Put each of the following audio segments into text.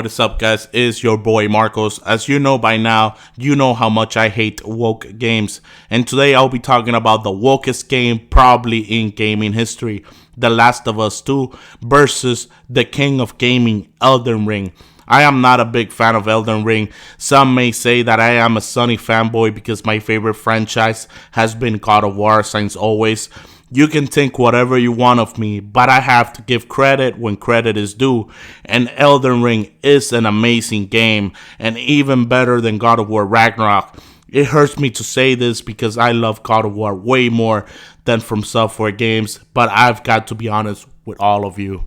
is up, guys? It's your boy Marcos. As you know by now, you know how much I hate woke games. And today I'll be talking about the wokest game probably in gaming history, The Last of Us 2 versus the king of gaming, Elden Ring. I am not a big fan of Elden Ring. Some may say that I am a Sony fanboy because my favorite franchise has been God of War since always. You can think whatever you want of me, but I have to give credit when credit is due. And Elden Ring is an amazing game, and even better than God of War Ragnarok. It hurts me to say this because I love God of War way more than From Software games, but I've got to be honest with all of you.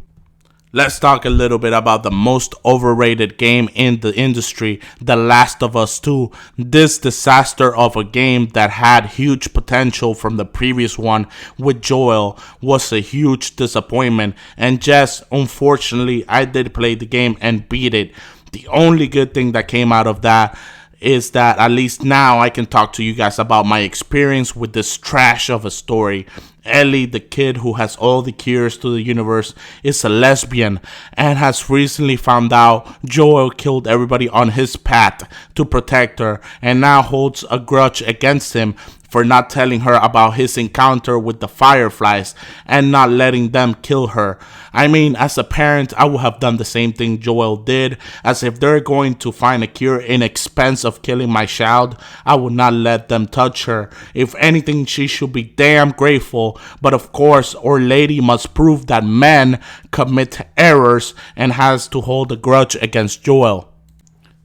Let's talk a little bit about the most overrated game in the industry, The Last of Us 2. This disaster of a game that had huge potential from the previous one with Joel was a huge disappointment. And yes, unfortunately, I did play the game and beat it. The only good thing that came out of that is that at least now I can talk to you guys about my experience with this trash of a story. Ellie, the kid who has all the cures to the universe, is a lesbian and has recently found out Joel killed everybody on his path to protect her and now holds a grudge against him for not telling her about his encounter with the Fireflies and not letting them kill her. I mean, as a parent, I would have done the same thing Joel did, as if they're going to find a cure in expense of killing my child, I would not let them touch her. If anything, she should be damn grateful, but of course, Our Lady must prove that men commit errors and has to hold a grudge against Joel.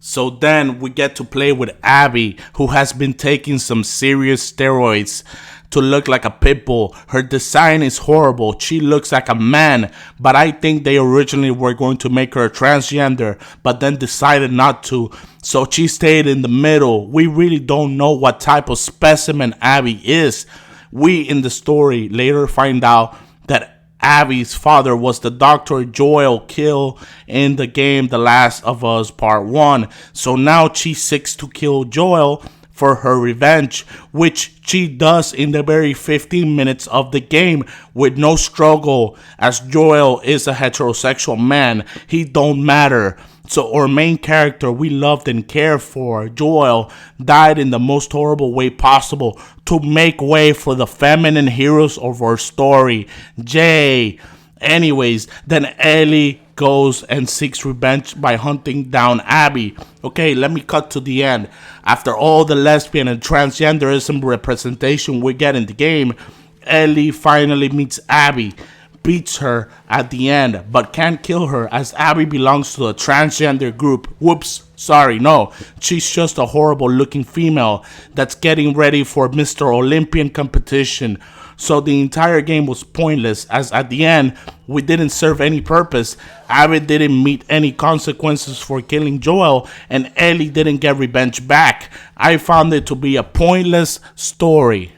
So then we get to play with Abby, who has been taking some serious steroids to look like a pit bull. Her design is horrible. She looks like a man, but I think they originally were going to make her a transgender, but then decided not to. So she stayed in the middle. We really don't know what type of specimen Abby is. We in the story later find out that Abby's father was the doctor Joel killed in the game The Last of Us Part 1. So now she seeks to kill Joel for her revenge, which she does in the very 15 minutes of the game with no struggle, as Joel is a heterosexual man. He don't matter. So our main character we loved and cared for, Joel, died in the most horrible way possible to make way for the feminine heroes of our story, Jay. Anyways, then Ellie goes and seeks revenge by hunting down Abby. Okay, let me cut to the end. After all the lesbian and transgenderism representation we get in the game, Ellie finally meets Abby, beats her at the end, but can't kill her as Abby belongs to a transgender group. Whoops, sorry, no. She's just a horrible looking female that's getting ready for Mr. Olympian competition. So the entire game was pointless, as at the end, we didn't serve any purpose. Abby didn't meet any consequences for killing Joel, and Ellie didn't get revenge back. I found it to be a pointless story.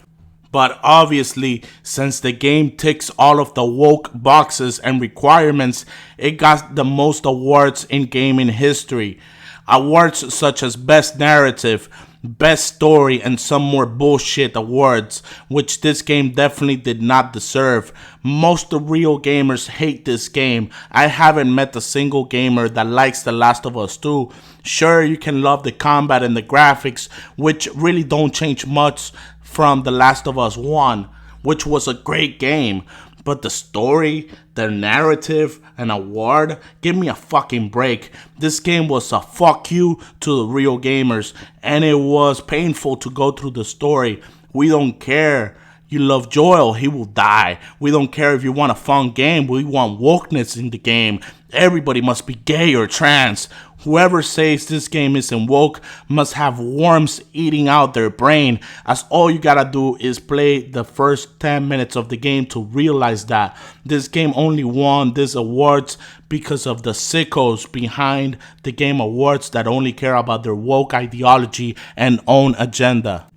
But obviously, since the game ticks all of the woke boxes and requirements, it got the most awards in gaming history. Awards such as Best Narrative, Best Story, and some more bullshit awards, which this game definitely did not deserve. Most of real gamers hate this game. I haven't met a single gamer that likes The Last of Us 2. Sure, you can love the combat and the graphics, which really don't change much from The Last of Us 1, which was a great game. But the story, the narrative, and award, give me a fucking break. This game was a fuck you to the real gamers, and it was painful to go through the story. We don't care. You love Joel, he will die. We don't care if you want a fun game, we want wokeness in the game. Everybody must be gay or trans. Whoever says this game isn't woke must have worms eating out their brain, as all you gotta do is play the first 10 minutes of the game to realize that. This game only won these awards because of the sickos behind the game awards that only care about their woke ideology and own agenda.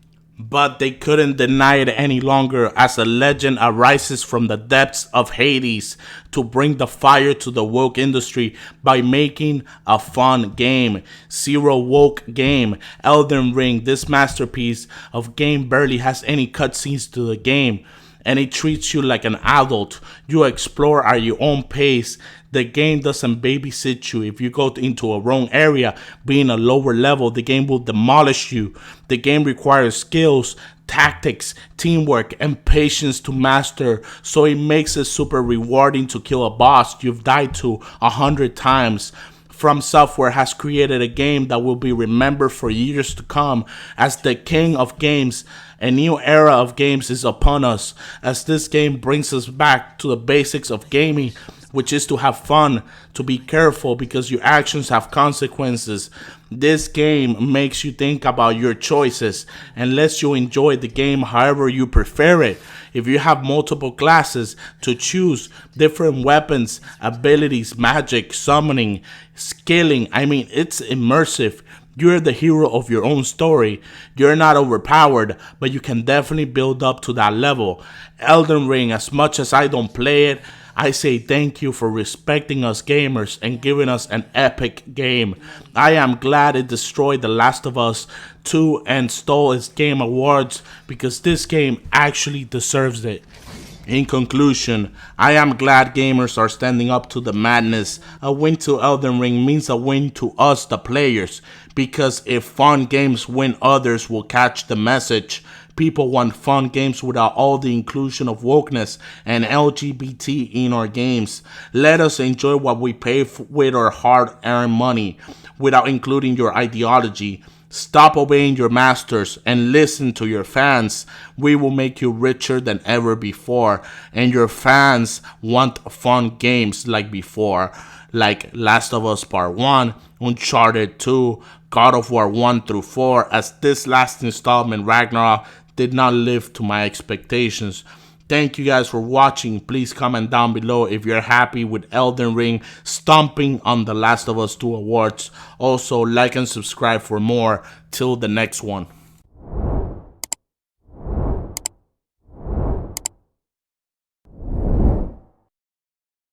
But they couldn't deny it any longer, as a legend arises from the depths of Hades to bring the fire to the woke industry by making a fun game. Zero woke game. Elden Ring, this masterpiece of game barely has any cutscenes to the game. and it treats you like an adult. You explore at your own pace. The game doesn't babysit you. If you go into a wrong area, being a lower level, the game will demolish you. The game requires skills, tactics, teamwork, and patience to master, so it makes it super rewarding to kill a boss you've died to 100 times. From Software has created a game that will be remembered for years to come as the king of games. A new era of games is upon us, as this game brings us back to the basics of gaming, which is to have fun, to be careful because your actions have consequences. This game makes you think about your choices and lets you enjoy the game however you prefer it. If you have multiple classes to choose, different weapons, abilities, magic, summoning, skilling, it's immersive. You're the hero of your own story. You're not overpowered, but you can definitely build up to that level. Elden Ring, as much as I don't play it, I say thank you for respecting us gamers and giving us an epic game. I am glad it destroyed The Last of Us 2 and stole its game awards because this game actually deserves it. In conclusion, I am glad gamers are standing up to the madness. A win to Elden Ring means a win to us, the players, because if fun games win, others will catch the message. People want fun games without all the inclusion of wokeness and LGBT in our games. Let us enjoy what we pay with our hard-earned money without including your ideology. Stop obeying your masters and listen to your fans. We will make you richer than ever before, and your fans want fun games like before, like Last of Us Part 1, Uncharted 2, God of War 1 through 4, as this last installment, Ragnarok, did not live to my expectations. Thank you guys for watching. Please comment down below if you're happy with Elden Ring stomping on The Last of Us 2 awards. Also, like and subscribe for more. Till the next one.